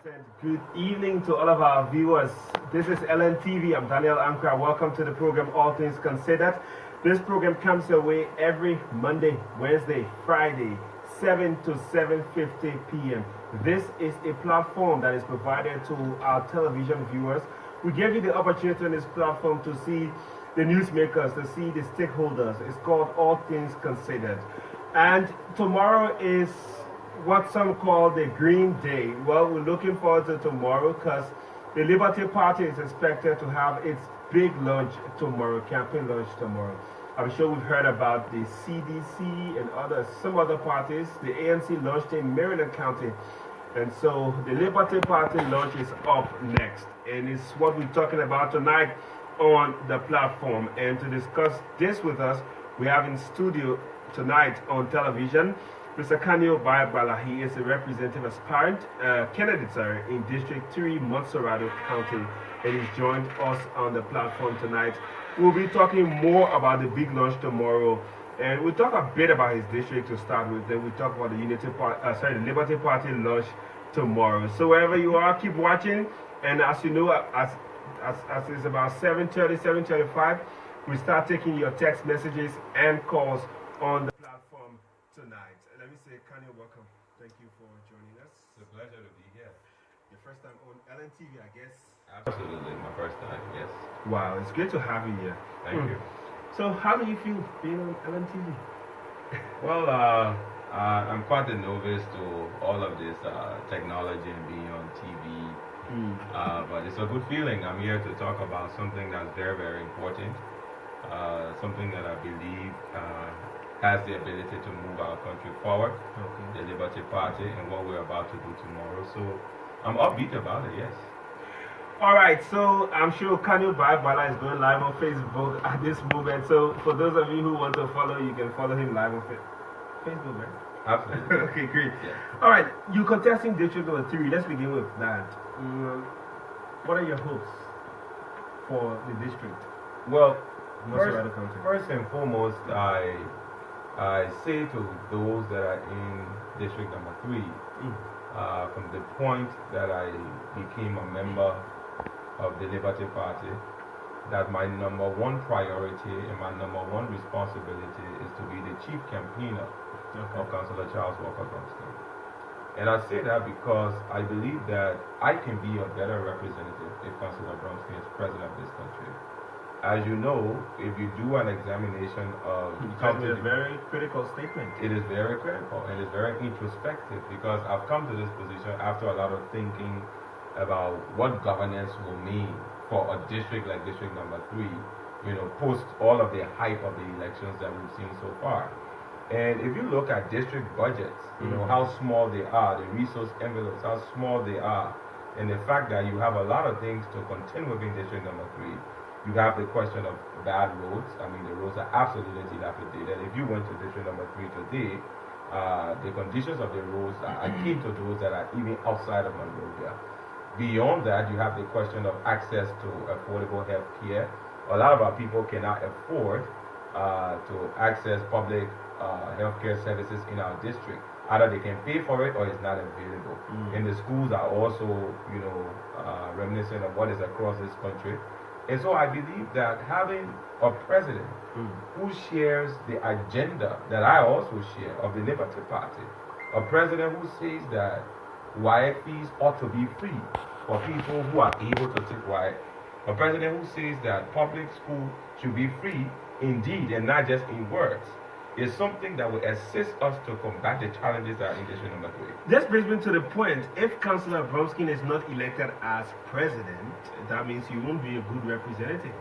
said good evening to all of our viewers. This is LNTV. I'm Daniel Ankra. Welcome to the program All Things Considered. This program comes your way every Monday, Wednesday, Friday, 7 to 7:50 p.m. This is a platform that is provided to our television viewers. We give you the opportunity on this platform to see the newsmakers, to see the stakeholders. It's called All Things Considered. And tomorrow is what some call the Green Day. Well, we're looking forward to tomorrow because the Liberty Party is expected to have its big launch tomorrow, campaign launch tomorrow. I'm sure we've heard about the CDC and some other parties. The ANC launched in Maryland County. And so the Liberty Party launch is up next. And it's what we're talking about tonight on the platform. And to discuss this with us, we have in studio tonight on television Mr. Kanio Bai Gbala. He is a representative aspirant, candidate in District Montserrado County, and he's joined us on the platform tonight. We'll be talking more about the big launch tomorrow, and we'll talk a bit about his district to start with. Then we'll talk about the the Liberty Party launch tomorrow. So wherever you are, keep watching. And as you know, as it's about 7:30, 7:35, we start taking your text messages and calls on the platform tonight. Let me say, Kanio, welcome. Thank you for joining us. It's a pleasure to be here. Your first time on LNTV, I guess. Absolutely, my first time, yes. Wow, it's great to have you here. Thank you. So, how do you feel being on LNTV? Well, I'm quite a novice to all of this technology and being on TV. But it's a good feeling. I'm here to talk about something that's very, very important. Something that I believe has the ability to move our country forward, the Liberty Party, and what we're about to do tomorrow. So I'm upbeat about it, yes. All right, so I'm sure Kanio Bai Gbala is going live on Facebook at this moment. So for those of you who want to follow, you can follow him live on Facebook, right? Absolutely. Okay, great. Yes. All right, you contesting District number 3. Let's begin with that. What are your hopes for the district? Well, Montserrado County. first and foremost, I say to those that are in District number 3, from the point that I became a member of the Liberty Party, that my number one priority and my number one responsibility is to be the chief campaigner of Councillor Charles Walker Bromsky. And I say that because I believe that I can be a better representative if Councillor Bromsky is president of this country. As you know, if you do an examination of It's a very critical statement. it is very critical and it's very introspective, because I've come to this position after a lot of thinking about what governance will mean for a district like District number 3, post all of the hype of the elections that we've seen so far. And if you look at district budgets, how small they are, the resource envelopes, how small they are, and the fact that you have a lot of things to contend with in District number 3. You have the question of bad roads. I mean, the roads are absolutely dilapidated. If you went to District number 3 today, the conditions of the roads are akin to those that are even outside of Monrovia. Beyond that, you have the question of access to affordable health care. A lot of our people cannot afford to access public health care services in our district. Either they can pay for it or it's not available. And the schools are also, reminiscent of what is across this country. And so I believe that having a president who shares the agenda that I also share of the Liberty Party, a president who says that WIAC fees ought to be free for people who are able to take WIAC, a president who says that public school should be free indeed and not just in words, is something that will assist us to combat the challenges that are in District number 3. This brings me to the point. If Councillor Bromsky is not elected as president, that means you won't be a good representative.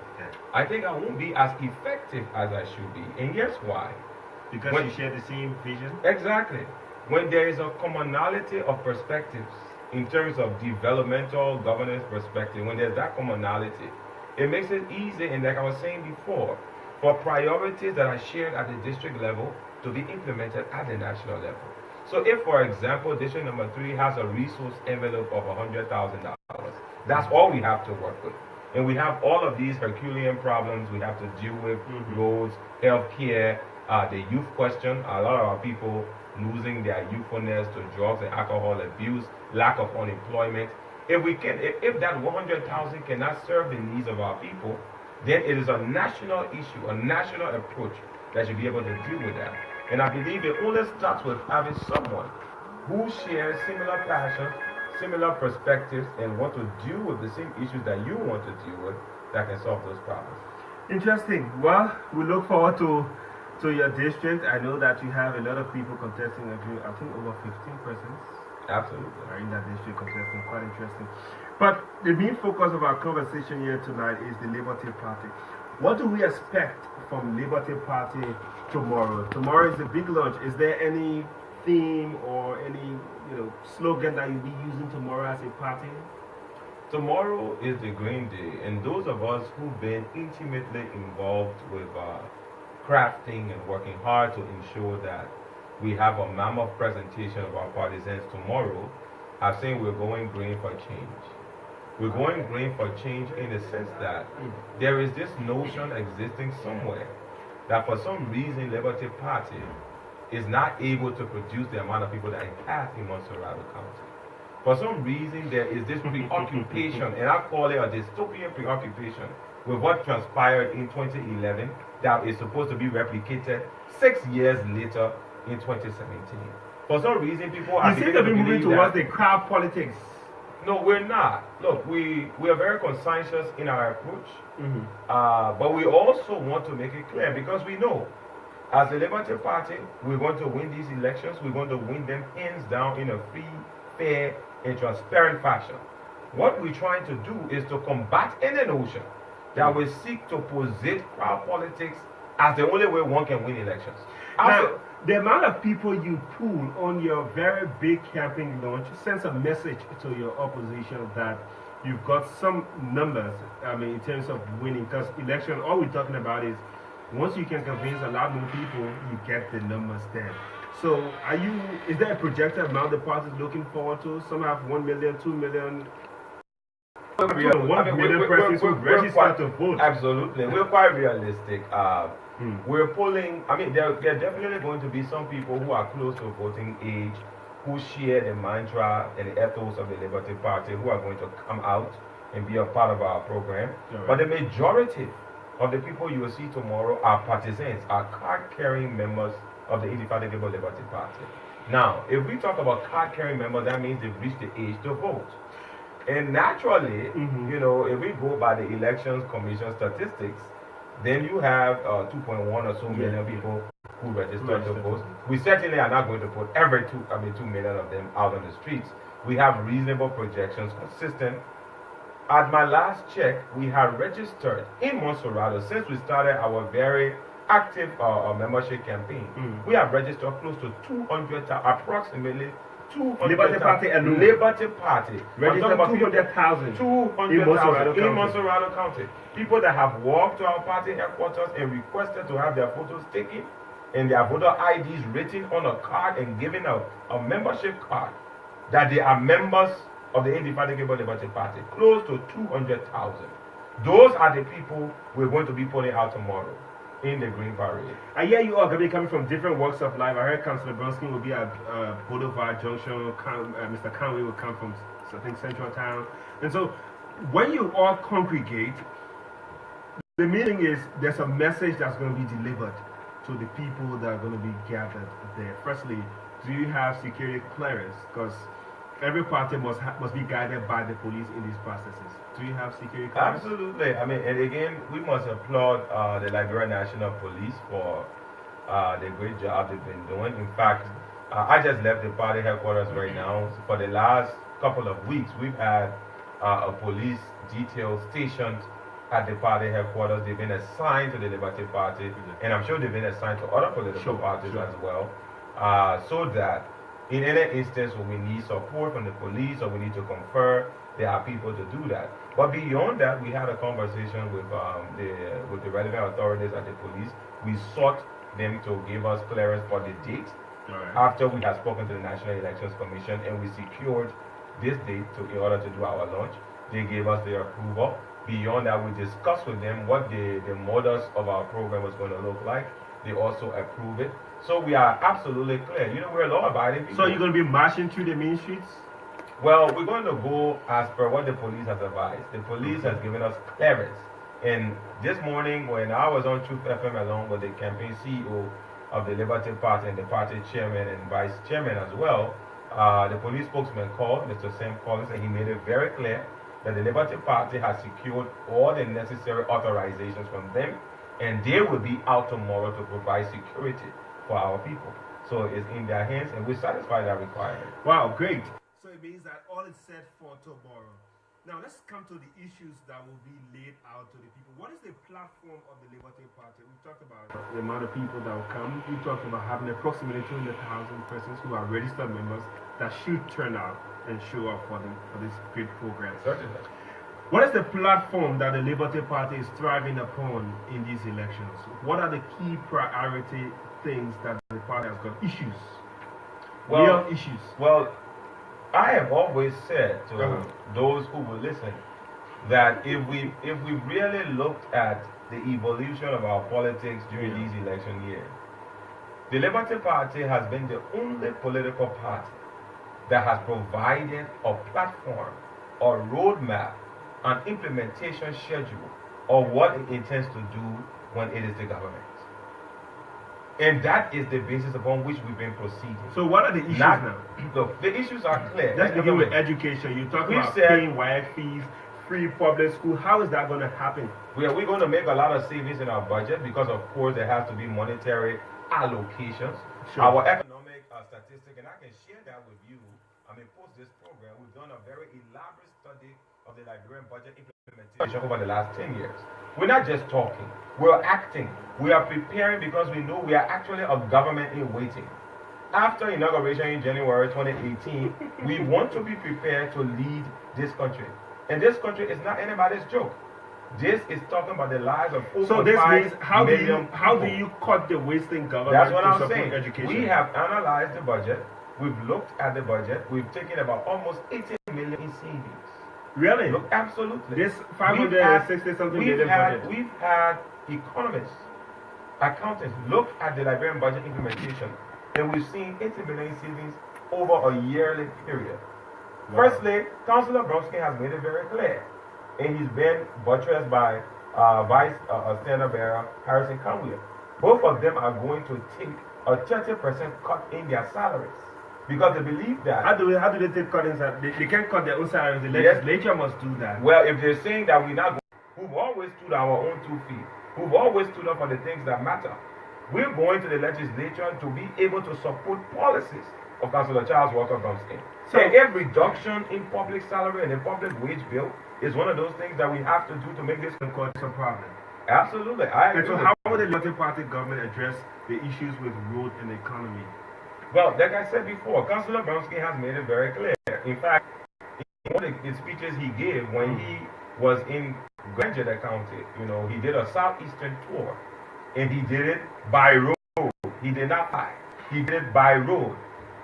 I think I won't be as effective as I should be. And guess why? Because you share the same vision? Exactly. When there is a commonality of perspectives in terms of developmental governance perspective, when there's that commonality, it makes it easy, and like I was saying before, for priorities that are shared at the district level to be implemented at the national level. So if, for example, District number 3 has a resource envelope of $100,000, that's all we have to work with. And we have all of these Herculean problems we have to deal with, roads, health care, the youth question. A lot of our people losing their youthfulness to drugs and alcohol abuse, lack of unemployment. If that 100,000 cannot serve the needs of our people, then it is a national issue, a national approach that should be able to deal with that. And I believe it only starts with having someone who shares similar passion, similar perspectives, and want to deal with the same issues that you want to deal with that can solve those problems. Interesting. Well, we look forward to your district. I know that you have a lot of people contesting. I think over 15 persons. Absolutely. Are in that district contesting. Quite interesting. But the main focus of our conversation here tonight is the Liberty Party. What do we expect from Liberty Party tomorrow? Tomorrow is the big launch. Is there any theme or any slogan that you'll be using tomorrow as a party? Tomorrow is the Green Day, and those of us who've been intimately involved with crafting and working hard to ensure that we have a mammoth presentation of our partisans tomorrow, are saying we're going green for change. We're going green for change in the sense that there is this notion existing somewhere that for some reason Liberty Party is not able to produce the amount of people that it has in Montserrado County. For some reason there is this preoccupation, and I call it a dystopian preoccupation, with what transpired in 2011 that is supposed to be replicated 6 years later in 2017. For some reason people are seem to be moving towards the crowd politics. No, we're not. Look, we are very conscientious in our approach, but we also want to make it clear, because we know as the Liberty Party, we're going to win these elections. We're going to win them hands down in a free, fair, and transparent fashion. What we're trying to do is to combat any notion that will seek to posit crowd politics as the only way one can win elections. Now, the amount of people you pull on your very big campaign launch sends a message to your opposition that you've got some numbers, in terms of winning. Because election, all we're talking about is once you can convince a lot more people, you get the numbers there. So, is there a projected amount the party is looking forward to? Some have 1 million, 2 million. 1 million persons who registered to vote. Absolutely. We're quite realistic. We're pulling, there are definitely going to be some people who are close to voting age, who share the mantra and the ethos of the Liberty Party, who are going to come out and be a part of our program. Right. But the majority of the people you will see tomorrow are partisans, are card-carrying members of the Indefatigable Liberty Party. Now, if we talk about card-carrying members, that means they've reached the age to vote. And naturally, if we go by the Elections Commission statistics, then you have 2.1 or so million people who registered to vote. We certainly are not going to put every 2 million of them out on the streets. We have reasonable projections consistent. At my last check, we have registered in Montserrado, since we started our very active membership campaign. We have registered close to 200, approximately 200. Liberty Party alone. Liberty Party. Registered about 200,000 in Montserrado County. People that have walked to our party headquarters and requested to have their photos taken and their voter IDs written on a card and given a membership card that they are members of the Indefatigable Liberty Party. Close to 200,000. Those are the people we're going to be putting out tomorrow in the Green Parade. I hear you all going to be coming from different walks of life. I heard Councillor Bronski will be at Boulevard Junction. Mr. Conway will come from, I think, Central Town. And so, when you all congregate, the meaning is there's a message that's going to be delivered to the people that are going to be gathered there. Firstly, do you have security clearance? Because every party must be guided by the police in these processes. Do you have security clearance? Absolutely. And again, we must applaud the Liberia National Police for the great job they've been doing. In fact, I just left the party headquarters right now. So for the last couple of weeks, we've had a police detail stationed at the party headquarters. They've been assigned to the Liberty Party, and I'm sure they've been assigned to other political parties as well, so that in any instance when we need support from the police or we need to confer, there are people to do that. But beyond that, we had a conversation with the relevant authorities at the police. We sought them to give us clearance for the date. After we had spoken to the National Elections Commission and we secured this date in order to do our launch, they gave us their approval. Beyond that, we discussed with them what the modus of our program was going to look like. They also approved it. So we are absolutely clear. We're law-abiding people. So you're going to be marching through the main streets? Well, we're going to go as per what the police has advised. The police has given us clearance. And this morning, when I was on Truth FM along with the campaign CEO of the Liberty Party and the party chairman and vice chairman as well, the police spokesman called, Mr. Sam Collins, and he made it very clear that the Liberty Party has secured all the necessary authorizations from them, and they will be out tomorrow to provide security for our people. So it's in their hands, and we satisfy that requirement. Wow, great. So it means that all is set for tomorrow. Now let's come to the issues that will be laid out to the people. What is the platform of the Liberty Party? We talked about the amount of people that will come. We talked about having approximately 200,000 persons who are registered members that should turn out and show up for this great program. Certainly. What is the platform that the Liberty Party is striving upon in these elections? What are the key priority things that the party has got? Issues. Real issues. Well, I have always said to those who will listen that if we really looked at the evolution of our politics during these election years, the Liberty Party has been the only political party that has provided a platform, a roadmap, an implementation schedule of what it intends to do when it is the government. And that is the basis upon which we've been proceeding. So what are the issues now? The issues are clear. Let's begin with education. You talk about paying WIAC fees, free public school. How is that going to happen? We're going to make a lot of savings in our budget because, of course, there has to be monetary allocations. Sure. Our economic statistic, and I can share that with you. Post this program, we've done a very elaborate study of the Liberian budget implementation over the last 10 years. We're not just talking, we're acting. We are preparing because we know we are actually a government in waiting. After inauguration in January 2018, we want to be prepared to lead this country. And this country is not anybody's joke. This is talking about the lives of 4.5 So this means how do people. you cut the wasting government That's what to I'm support saying. education? We have analyzed the budget. We've looked at the budget. We've taken about almost 80 million in savings. Really? Look, absolutely. This 560-something million budget. We've had economists, accountants look at the Liberian budget implementation, and we've seen 80 million in savings over a yearly period. Wow. Firstly, Councillor Bromsky has made it very clear, and he's been buttressed by Vice Standard Bearer Harrison Conway. Both of them are going to take a 30% cut in their salaries. Because they believe that. How do they take cuttings? They can't cut their own salaries. The legislature must do that. Well, if they're saying that we're not, who've always stood on our own 2 feet, who've always stood up for the things that matter, we're going to the legislature to be able to support policies of Councillor Charles Walker Bromsky. So every reduction in public salary and the public wage bill is one of those things that we have to do to make this cause a problem. Absolutely. I agree. So how will the Liberty Party government address the issues with road and economy? Well, like I said before, Councillor Bromsky has made it very clear. In fact, in one of the speeches he gave when he was in Granger County, he did a southeastern tour, and he did it by road. He did not fly. He did it by road.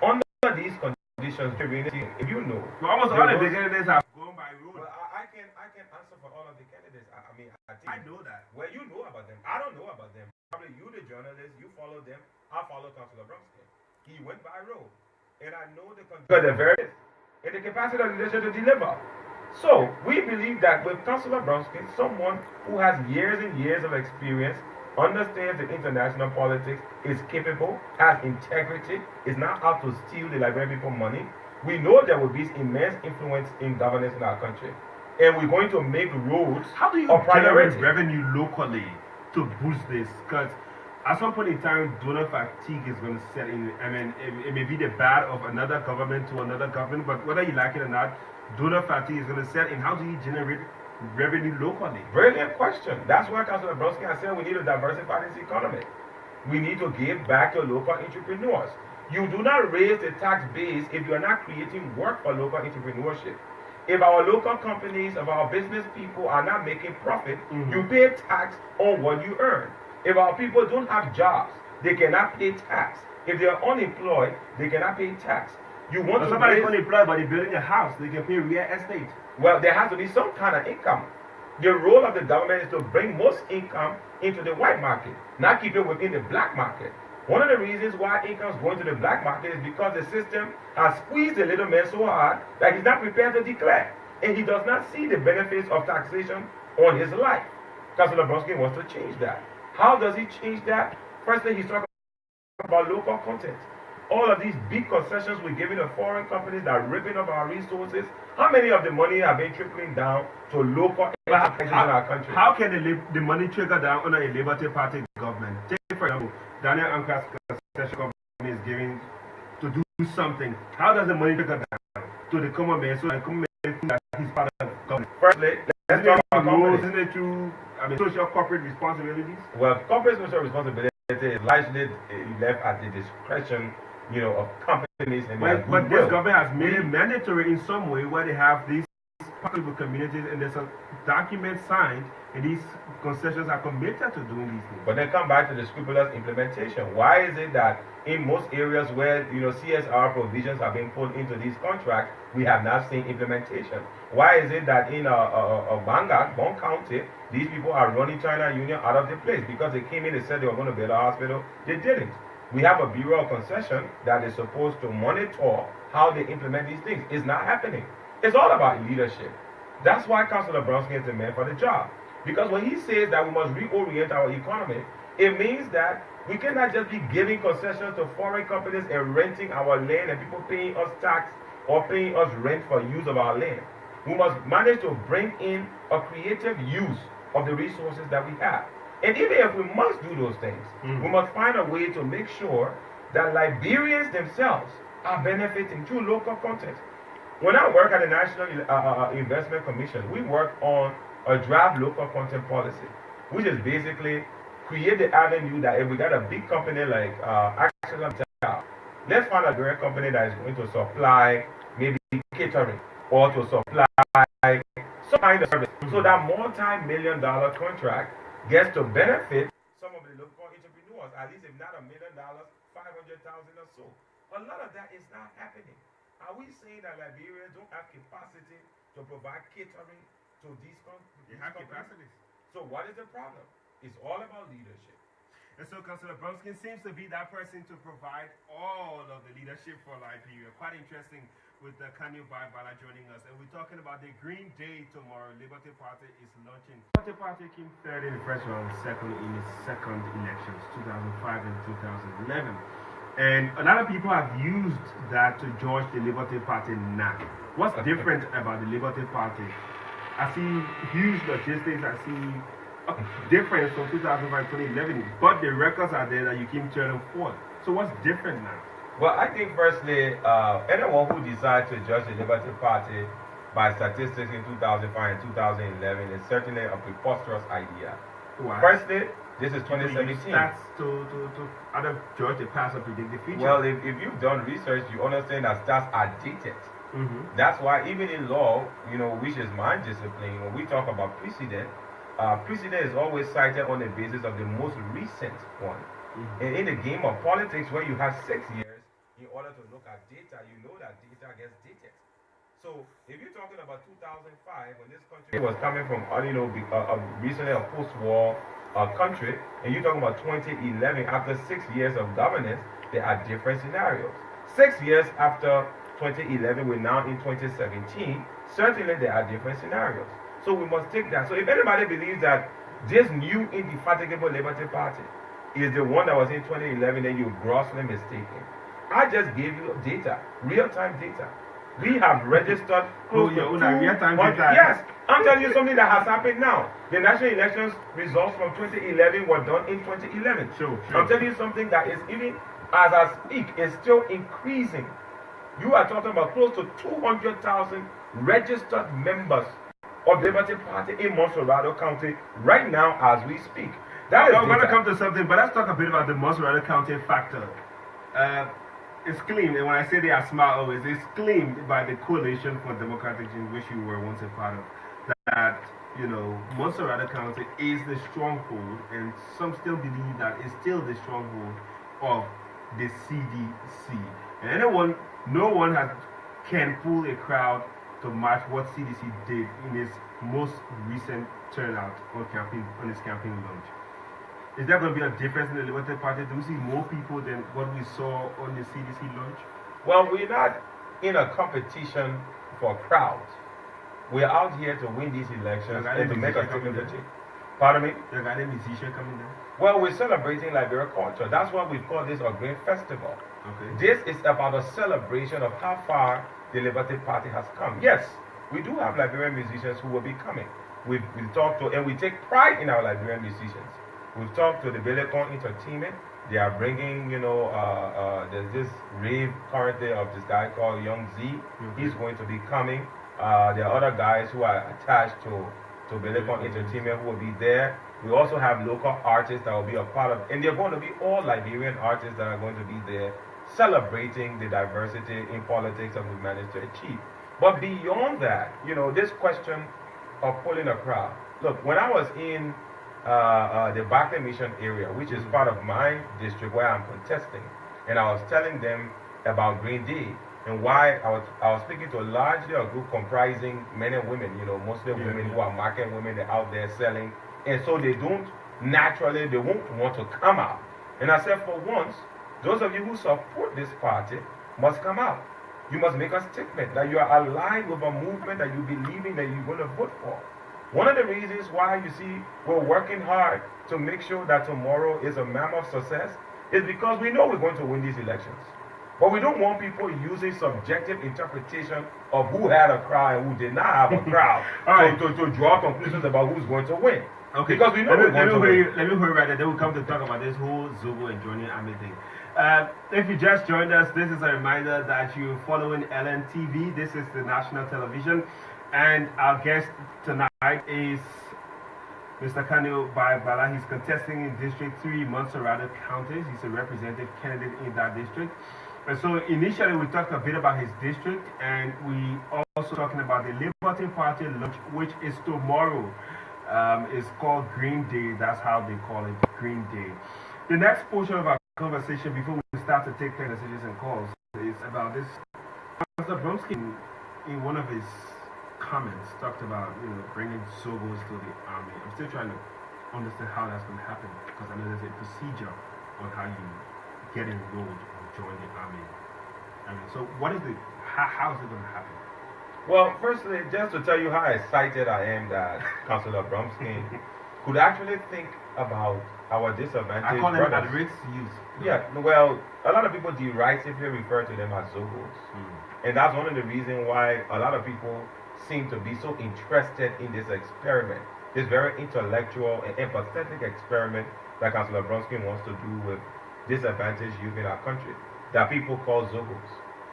Under these conditions, if you know, almost all of the candidates have gone by road. Well, I can answer for all of the candidates. I know that. Well, you know about them. I don't know about them. Probably you, the journalist, you follow them. I follow Councillor Bromsky. He went by road. And I know the various and the capacity of the legislature to deliver. So we believe that with Councillor Bromsky, someone who has years and years of experience, understands the international politics, is capable, has integrity, is not out to steal the Liberian people money. We know there will be immense influence in governance in our country. And we're going to make roads a priority. How do you generate revenue locally to boost this? Because at some point in time, donor fatigue is going to set in. It may be the bad of another government to another government, but whether you like it or not, donor fatigue is going to set in. How do you generate revenue locally? Brilliant question. That's why Councillor Bromsky has said we need to diversify this economy. We need to give back to local entrepreneurs. You do not raise the tax base if you are not creating work for local entrepreneurship. If our local companies, if our business people are not making profit, you pay tax on what you earn. If our people don't have jobs, they cannot pay tax. If they are unemployed, they cannot pay tax. You want somebody unemployed, but they're building a house, they can pay real estate. Well, there has to be some kind of income. The role of the government is to bring most income into the white market, not keep it within the black market. One of the reasons why income's going to the black market is because the system has squeezed the little man so hard that he's not prepared to declare. And he does not see the benefits of taxation on his life. Councilor Bronsky wants to change that. How does he change that? Firstly, he's talking about local content. All of these big concessions we're giving to foreign companies that are ripping up our resources, how many of the money have been trickling down to local enterprises in our country? How can the money trickle down under a Liberty Party government? Take, for example, Daniel Ankar's concession company is giving to do something. How does the money trickle down to the common man so the common man thinks that he's part of the government? Firstly, let's talk about companies. Isn't it through social corporate responsibilities? Well, corporate social responsibility is largely left at the discretion, of companies and their but this goodwill. government has made it mandatory in some way where they have these particular communities and there's a document signed and these concessions are committed to doing these things. But then come back to the scrupulous implementation. Why is it that in most areas where CSR provisions have been put into these contracts, we have not seen implementation? Why is it that in Bong County, these people are running China Union out of the place? Because they came in and said they were going to build a hospital, they didn't. We have a Bureau of Concession that is supposed to monitor how they implement these things. It's not happening. It's all about leadership. That's why Councilor Bronsky is the man for the job. Because when he says that we must reorient our economy, it means that we cannot just be giving concessions to foreign companies and renting our land and people paying us tax or paying us rent for use of our land. We must manage to bring in a creative use of the resources that we have. And even if we must do those things, we must find a way to make sure that Liberians themselves are benefiting through local content. When I work at the National Investment Commission, we work on a draft local content policy, which is basically create the avenue that if we got a big company like Action, let's find a great company that is going to supply maybe catering or to supply some kind of service, so that multi-million-dollar contract gets to benefit some of the local entrepreneurs, at least if not $1 million, 500,000 or so. A lot of that is not happening. Are we saying that Liberians don't have capacity to provide catering to these companies? They have capacities. So what is the problem? It's all about leadership. And so Councilor Bronsky seems to be that person to provide all of the leadership for Liberia. Quite interesting with the Kanio Bai Gbala joining us. And we're talking about the Green Day tomorrow. Liberty Party is launching. Liberty Party came third in the first round, second in its second elections, 2005 and 2011. And a lot of people have used that to judge the Liberty Party now. What's different about the Liberty Party? I see huge logistics. I see a difference from 2005 to 2011. But the records are there that you keep turning forward. So what's different now? Well, I think firstly, anyone who decides to judge the Liberty Party by statistics in 2005 and 2011 is certainly a preposterous idea. Why? Firstly, this is 2017. Stats to other judge the past or predict the future. Well, if you've done research, you understand that stats are dated. That's why even in law, which is my discipline, when we talk about precedent, precedent is always cited on the basis of the most recent one. And in the game of politics, where you have 6 years, in order to look at data, you know that data gets dated. So if you're talking about 2005, when this country was coming from, recently a post-war country, and you're talking about 2011, after 6 years of governance, there are different scenarios. 6 years after 2011, we're now in 2017, certainly there are different scenarios. So we must take that. So if anybody believes that this new indefatigable Liberty Party is the one that was in 2011, then you're grossly mistaken. I just gave you data, real-time data. We have registered close to real-time data. Yes, I'm telling you something that has happened now. The national elections results from 2011 were done in 2011. Sure. I'm telling you something that is, even as I speak, is still increasing. You are talking about close to 200,000 registered members of the Liberty Party in Montserrado County right now as we speak. I'm going to come to something, but let's talk a bit about the Montserrado County factor. It's claimed, and when I say they are smart always, it's claimed by the Coalition for Democratic Change, which you were once a part of, that, Montserrado County is the stronghold, and some still believe that it's still the stronghold of the CDC. And no one can pull a crowd to match what CDC did in its most recent turnout on its campaign launch. Is there going to be a difference in the Liberty Party? Do we see more people than what we saw on the CDC launch? Well, we're not in a competition for crowds. We're out here to win these elections and to make a statement. Pardon me? You got a musician coming there? Well, we're celebrating Liberia culture. That's why we call this a great festival. Okay. This is about a celebration of how far the Liberty Party has come. Yes, we do have Liberian musicians who will be coming. We've talked to, and we take pride in our Liberian musicians. We've talked to the Belecon Entertainment. They are bringing, there's this rave currently of this guy called Young Z. He's going to be coming. There are other guys who are attached to Belecon Entertainment who will be there. We also have local artists that will be a part of, and they're going to be all Liberian artists that are going to be there celebrating the diversity in politics that we've managed to achieve. But beyond that, this question of pulling a crowd. Look, when I was in the Barclay Mission area, which is part of my district where I'm contesting, and I was telling them about Green Day and why I was speaking to largely a group comprising men and women, mostly women who are market women, they're out there selling, and so they won't want to come out. And I said, for once, those of you who support this party must come out. You must make a statement that you are aligned with a movement that you believe in, that you're going to vote for. One of the reasons why you see we're working hard to make sure that tomorrow is a mammoth success is because we know we're going to win these elections. But we don't want people using subjective interpretation of who had a crowd and who did not have a crowd to draw conclusions about who's going to win. Okay. Because we know we're going to win. Let me hurry right there. Then we'll come to talk about this whole Zogo and joining army thing. If you just joined us, this is a reminder that you're following LNTV. This is the national television. And our guest tonight is Mr. Kanio Bai Gbala. He's contesting in District 3, Montserrado County. He's a representative candidate in that district. And so initially we talked a bit about his district, and we also talking about the Liberty Party launch, which is tomorrow. It's called Green Day. That's how they call it, Green Day. The next portion of our conversation, before we start to take messages and calls, is about this. Mr. Bromsky, in one of his comments, talked about bringing Zogos to the army. I'm still trying to understand how that's going to happen, because I know there's a procedure on how you get enrolled or join the army. So what is how is it going to happen? Well, firstly, just to tell you how excited I am that Councillor Bromsky could actually think about our disadvantaged I call them brothers. at-risk youth. Yeah, well, a lot of people derisively refer to them as Zogos. And that's one of the reasons why a lot of people seem to be so interested in this experiment, this very intellectual and empathetic experiment that Councillor Bromsky wants to do with disadvantaged youth in our country, that people call Zogos,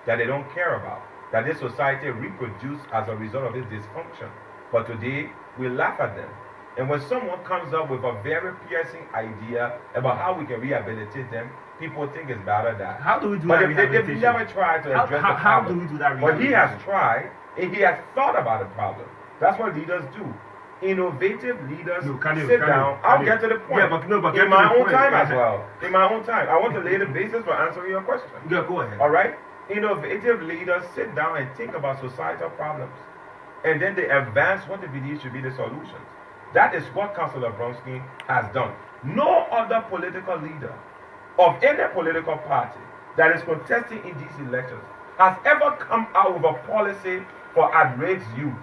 that they don't care about, that this society reproduced as a result of its dysfunction. But today, we laugh at them. And when someone comes up with a very piercing idea about how we can rehabilitate them, people think it's better that. How do we do that rehabilitation? They've never tried to address the problem. How do we do that rehabilitation? But he has tried, and he has thought about the problem. That's what leaders do. Innovative leaders sit down. I'll get to the point. Yeah, but in my own time as well. In my own time. I want to lay the basis for answering your question. Yeah, go ahead. All right? Innovative leaders sit down and think about societal problems. And then they advance what they believe should be the solutions. That is what Councillor Bromsky has done. No other political leader of any political party that is contesting in these elections has ever come out with a policy for at-risk youth.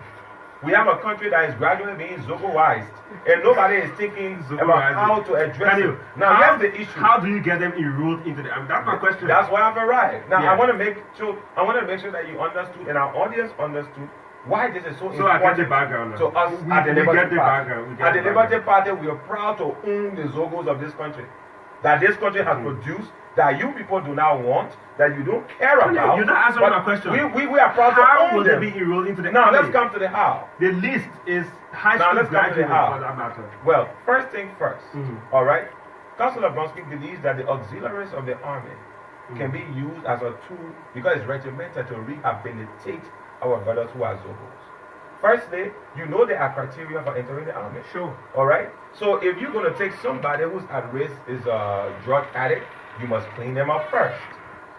We have a country that is gradually being Zogoized, and nobody is thinking about how to address it. Now, here's the issue. How do you get them enrolled into the army? That's my question. That's why I've arrived. Now, I want to make sure that you understood, and our audience understood, why this is so important I get the background to us at the Liberty Party. At the Liberty Party, we are proud to own the Zogos of this country. That this country has produced, that you people do not want, that you don't care about. You're not answering my question. We are proud to own them. How will they be enrolled into the army? Now, let's come to the how. The list is high school graduates for that matter. Well, first thing first, all right? Councillor Bromsky believes that the auxiliaries of the army can be used as a tool because it's regimented to rehabilitate our brothers who are Zogos. Firstly, you know there are criteria for entering the army. Sure. All right? So if you're going to take somebody who's at risk, is a drug addict, you must clean them up first.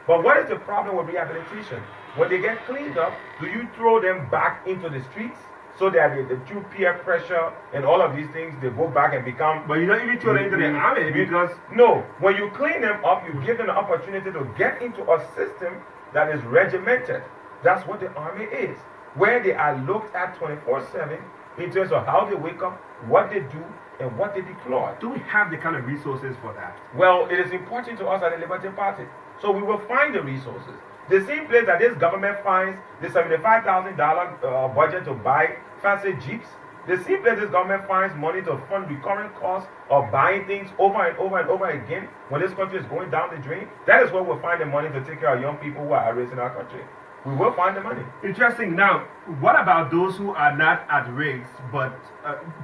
But what is the problem with rehabilitation? When they get cleaned up, do you throw them back into the streets So that through peer pressure and all of these things, they go back and become. But you don't even throw them into the army because. No, when you clean them up, you give them the opportunity to get into a system that is regimented. That's what the army is, where they are looked at 24/7 in terms of how they wake up, what they do, and what they deploy. Do we have the kind of resources for that? Well, it is important to us at the Liberty Party. So we will find the resources. The same place that this government finds the $75,000 budget to buy fancy jeeps, the same place this government finds money to fund recurring costs of buying things over and over and over again when this country is going down the drain, that is where we'll find the money to take care of young people who are raising our country. We will find the money. Interesting. Now, what about those who are not at risk, but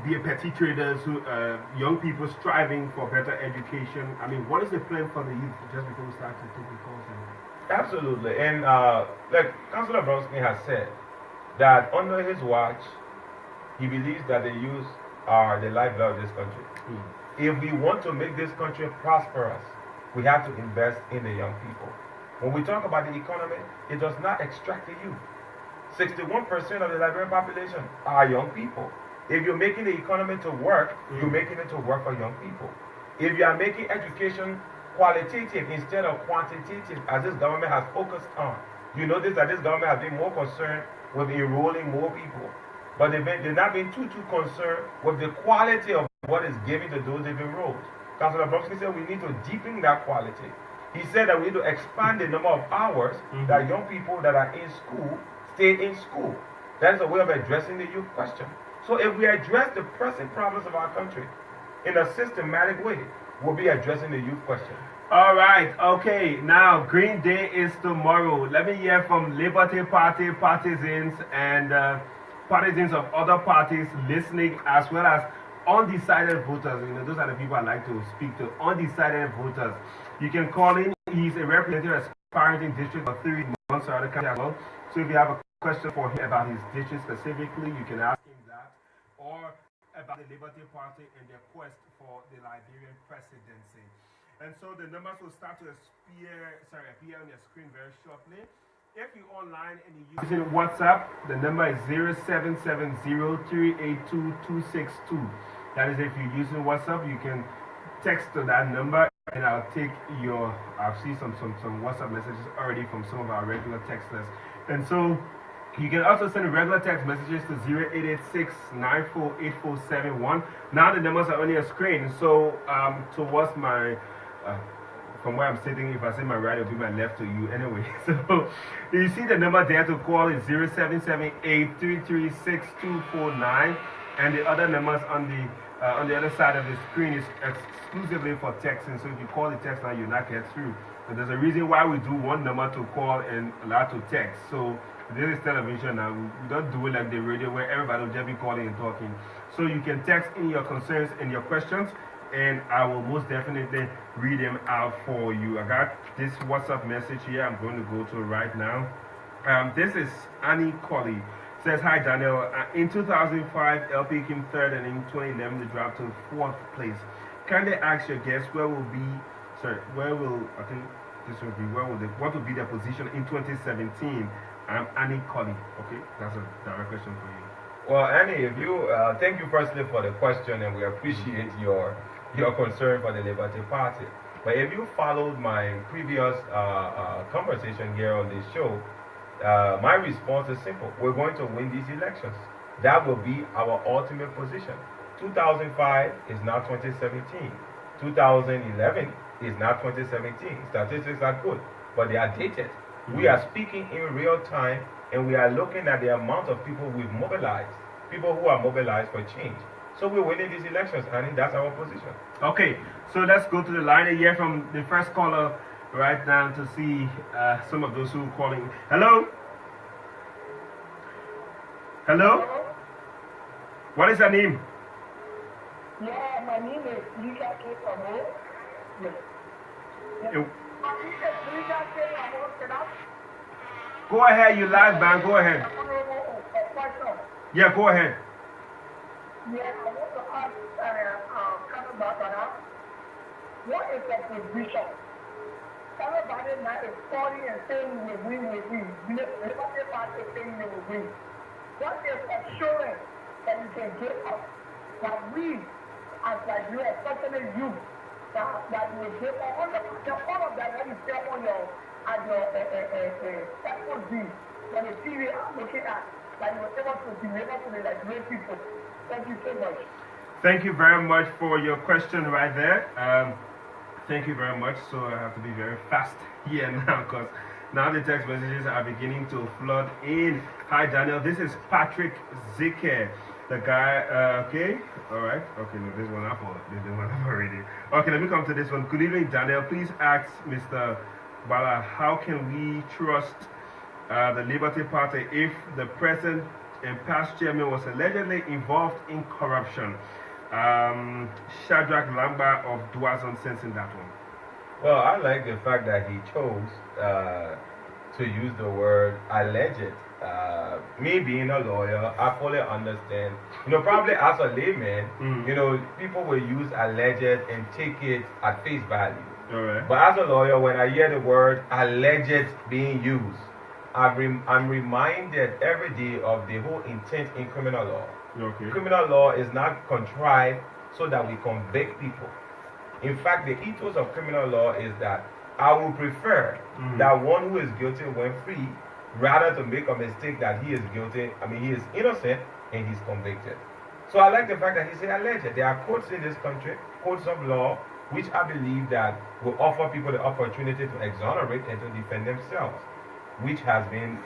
be petty traders, who young people striving for better education? I mean, what is the plan for the youth just before we start to take the calls? Absolutely. And like Councillor Bronsky has said, that under his watch, he believes that the youth are the lifeblood of this country. If we want to make this country prosperous, we have to invest in the young people. When we talk about the economy, it does not extract the youth. 61% of the Liberian population are young people. If you're making the economy to work, you're making it to work for young people. If you are making education qualitative instead of quantitative, as this government has focused on, you notice that this government has been more concerned with enrolling more people. But they've not been too concerned with the quality of what is given to those they've enrolled. Councillor Bromsky said we need to deepen that quality. He said that we need to expand the number of hours that young people that are in school stay in school. That is a way of addressing the youth question. So if we address the pressing problems of our country in a systematic way, we'll be addressing the youth question. All right, okay. Now, Green Day is tomorrow. Let me hear from Liberty Party partisans and partisans of other parties listening, as well as undecided voters. You know, those are the people I like to speak to. Undecided voters. You can call in. He's a representative aspiring in District Montserrado County as well. So if you have a question for him about his district specifically, you can ask him that, or about the Liberty Party and their quest for the Liberian presidency. And so the numbers will start to appear on your screen very shortly. If you're online and you're using WhatsApp, the number is 0770-382-262. That is, if you're using WhatsApp, you can text to that number, and I'll take I've seen some WhatsApp messages already from some of our regular texters. And so you can also send regular text messages to 0886-948471. Now the numbers are on your screen. So towards my from where I'm sitting, if I say my right, it'll be my left to you anyway. So you see the number there to call is 0778-336-249, and the other numbers on the other side of the screen is exclusively for texting. So if you call the text now, you'll not get through. But there's a reason why we do one number to call and allow to text. So this is television now. We don't do it like the radio where everybody will just be calling and talking. So you can text in your concerns and your questions, and I will most definitely read them out for you. I got this WhatsApp message here I'm going to go to right now. This is Annie Colley. Says, hi Daniel, in 2005 LP came third, and in 2011 they dropped to fourth place. Can they ask your guests what will be their position in 2017? I'm Annie Colley. Okay, that's a direct question for you. Well, Annie, if you thank you firstly for the question, and we appreciate your concern for the Liberty Party. But if you followed my previous conversation here on this show, my response is simple. We're going to win these elections. That will be our ultimate position. 2005 is now 2017. 2011 is now 2017. Statistics are good, but they are dated. We are speaking in real time, and we are looking at the amount of people we've mobilized, people who are mobilized for change. So we're winning these elections, and that's our position. Okay, so let's go to the line and hear from the first caller right now to see some of those who are calling. Hello? Hello? What is your name? Yeah, my name is Lisa K. Amo. Go ahead, you live band, go ahead. Yeah, go ahead. Yeah, I want to ask Kanio Bai Gbala, what is the position? Kanio Bai Gbala is calling and saying we win. The Liberty Party is saying we will win. What is assurance can get us. That we, as Nigerians, especially you, that will get 100% all of that when you stay on your FOD, when the TV are looking at, that you were able to deliver to the Nigerian people. Thank you so much. Thank you very much for your question right there. Thank you very much. So I have to be very fast here now because now the text messages are beginning to flood in. Hi, Daniel. This is Patrick Zike, the guy. Okay. All right. Okay. No, this one I've already. Okay. Let me come to this one. Good evening, Daniel. Please ask Mr. Bala, how can we trust the Liberty Party if the present and past chairman was allegedly involved in corruption? Shadrach Lamba of Duazon sends in that one. Well, I like the fact that he chose to use the word alleged. Me being a lawyer, I fully understand. Probably as a layman, people will use alleged and take it at face value. All right. But as a lawyer, when I hear the word alleged being used, I'm reminded every day of the whole intent in criminal law. Okay. Criminal law is not contrived so that we convict people. In fact, the ethos of criminal law is that I would prefer that one who is guilty went free rather to make a mistake that he is guilty, he is innocent and he's convicted. So I like the fact that he said alleged. There are courts in this country, courts of law, which I believe that will offer people the opportunity to exonerate and to defend themselves, which has been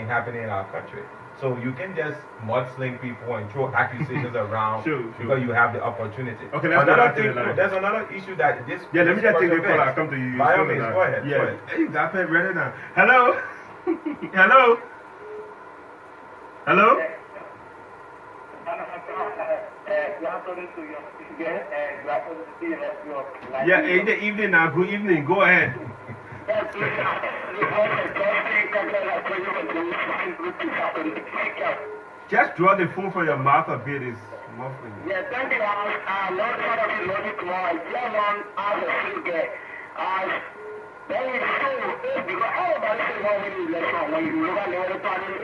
happening in our country. So you can just mudsling people and throw accusations around because you have the opportunity. Okay, there's another issue that this. Yeah, let me just take the call. I'll come to you. By all means, go ahead. Yeah, go ahead. Hey, you got it ready now. Hello, hello, hello. Yeah, in the evening now. Good evening. Go ahead. Just draw the phone from your mouth a bit. Is muffling. Yeah, thank you. Lord Father, we love you tomorrow. German as a figure. Then we show because everybody say one winning election. When you look at the other party, the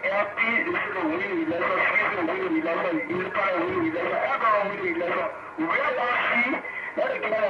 AFP is the winning election, she's the winning election, you look at the winning election, everyone winning election. We realize, let it get